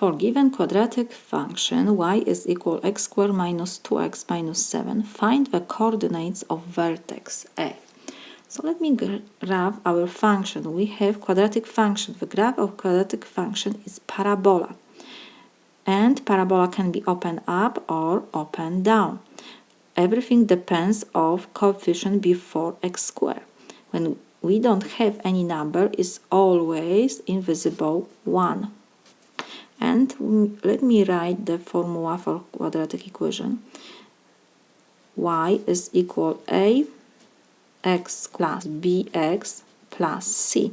For given quadratic function y is equal x squared minus 2x minus 7, find the coordinates of vertex A. So let me graph our function. We have quadratic function. The graph of quadratic function is parabola. And parabola can be open up or open down. Everything depends on coefficient before x squared. When we don't have any number, it's always invisible 1. And let me write the formula for quadratic equation. Y is equal a x plus bx plus c.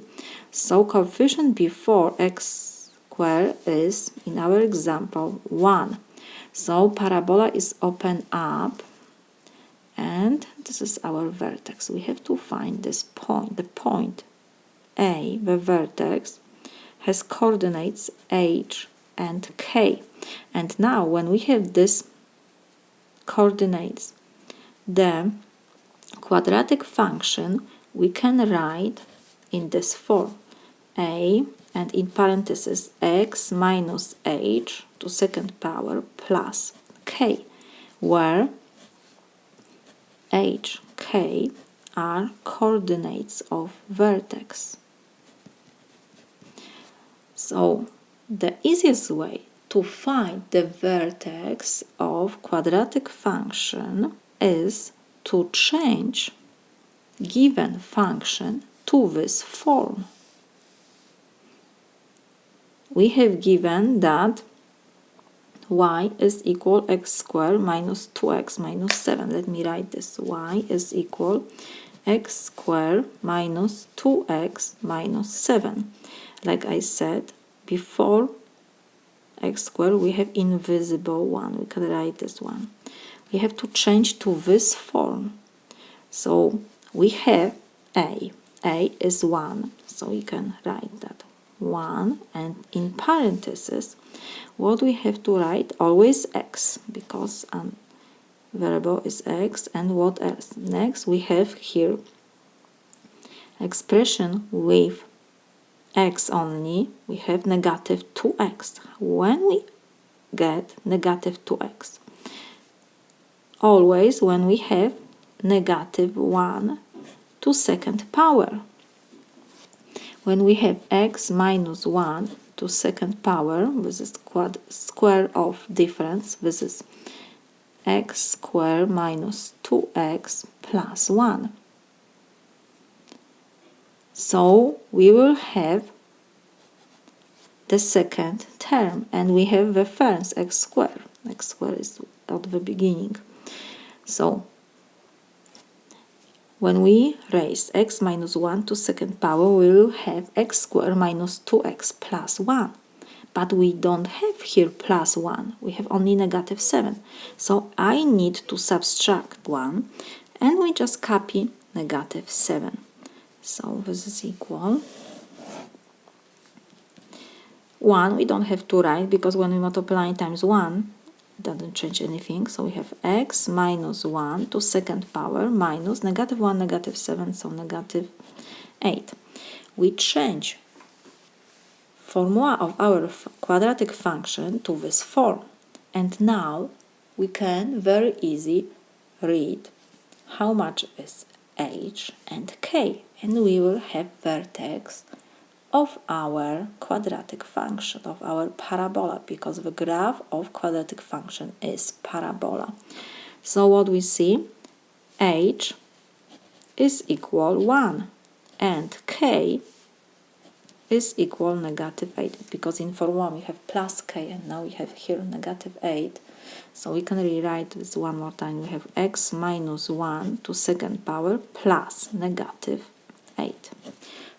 So coefficient before x squared is, in our example, 1. So parabola is open up, and this is our vertex. We have to find this point. The point A, the vertex, has coordinates h and k. And now when we have this coordinates, the quadratic function we can write in this form: a and in parentheses x minus h to second power plus k, where h, k are coordinates of vertex. So the easiest way to find the vertex of quadratic function is to change given function to this form. We have given that y is equal x squared minus 2x minus 7. Let me write this. Y is equal x squared minus 2x minus 7. Like I said, before x squared we have invisible 1. We can write this one. We have to change to this form. So we have a. A is 1. So we can write that 1. And in parentheses, what we have to write? Always x, because variable is x. And what else? Next we have here expression with x only. We have negative 2x. When we get negative 2x? Always when we have negative 1 to second power. When we have x minus 1 to second power, this is square of difference. This is x squared minus 2x plus 1. So we will have the second term, and we have the first x squared. X squared is at the beginning. So when we raise x minus 1 to second power, we will have x squared minus 2x plus 1. But we don't have here plus 1. We have only negative 7. So I need to subtract 1, and we just copy negative 7. So this is equal 1. We don't have to write, because when we multiply times 1, it doesn't change anything. So we have x minus 1 to second power minus negative 1, negative 7, so negative 8. We change formula of our quadratic function to this form. And now we can very easy read how much is h and k. And we will have vertex of our quadratic function, of our parabola, because the graph of quadratic function is parabola. So what we see, h is equal 1 and k is equal negative 8, because in formula we have plus k and now we have here negative 8. So we can rewrite this one more time. We have x minus 1 to second power plus negative 8.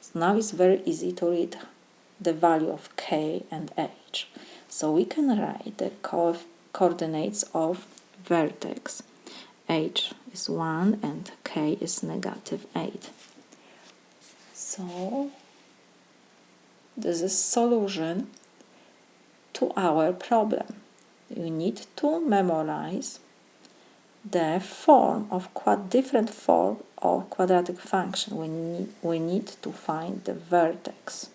So now it's very easy to read the value of k and h. So we can write the coordinates of vertex. H is 1 and k is negative 8. So this is solution to our problem. You need to memorize the form of different form of quadratic function. We need to find the vertex.